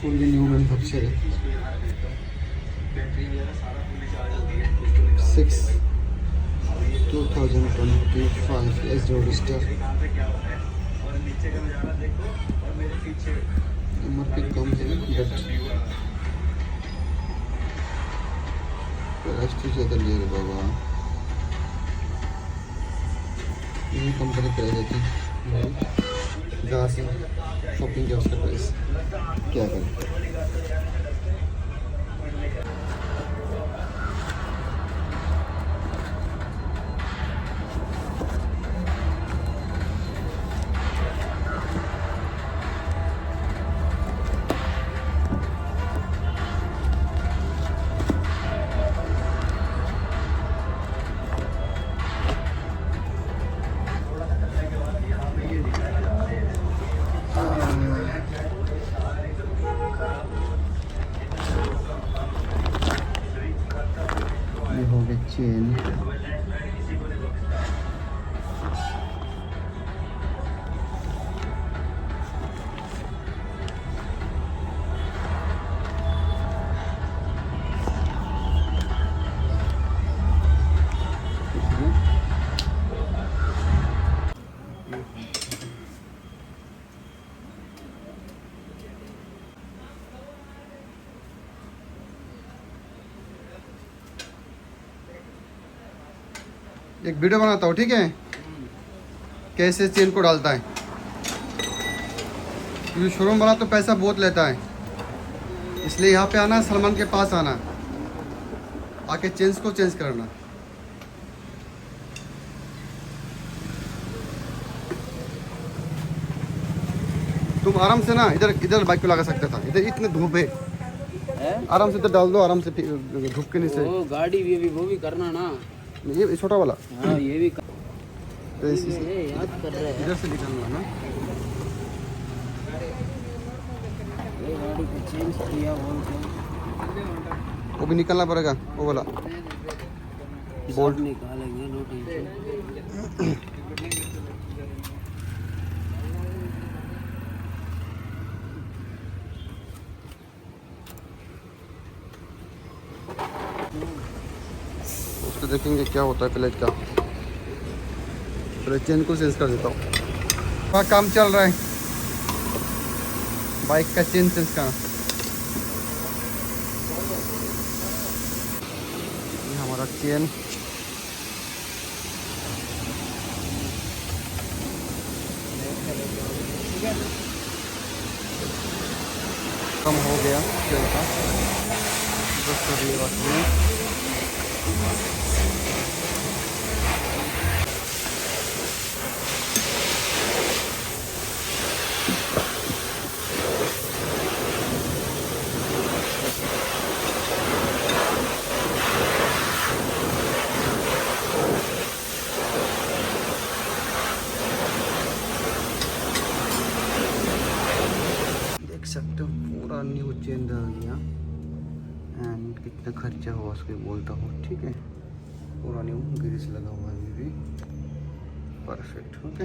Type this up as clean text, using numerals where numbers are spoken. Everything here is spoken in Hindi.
फुल्ली न्यू मैन्युफैक्चर है। 6/2025 एस रोडस्टर। MRP कम है बट प्राइस तो ज़्यादा ले रहे बाबा। ये कंपनी प्राइस है जहाँ से शॉपिंग किया उसका प्राइस क्या करें। ये हो गया चेन। एक वीडियो बनाता हूँ, ठीक है, कैसे चेन को डालता है। ये शोरूम वाला तो पैसा बहुत लेता है, इसलिए यहाँ पे आना, सलमान के पास आना, आके चेन्स को चेंज करना। तुम आराम से ना इधर इधर बाइक को लगा सकता था, इधर इतने धूप है, आराम से इधर डाल दो, आराम से धूप के नीचे। वो गाड़ी भी वो भी करना ना, ये छोटा वाला। हाँ ये भी तो याद कर रहे हैं। इधर से निकालना ना, ये गाड़ी को चेंज किया वो भी निकालना पड़ेगा, वो वाला बोल्ट निकालेंगे, नो टेंशन। उसको देखेंगे क्या होता है प्लेट का। पहले चेन को चेंज कर देता हूँ। वहाँ काम चल रहा है बाइक का चेन चेंज का। ये हमारा चेन कम हो गया चेन का, बस कर लिए बात में। देख सकते हो पूरा न्यू चेन आ गया। एंड कितना खर्चा हुआ उसको बोलता हूँ, ठीक है। पूरा न्यू ग्रीस लगा हुआ है, अभी भी परफेक्ट। ओके।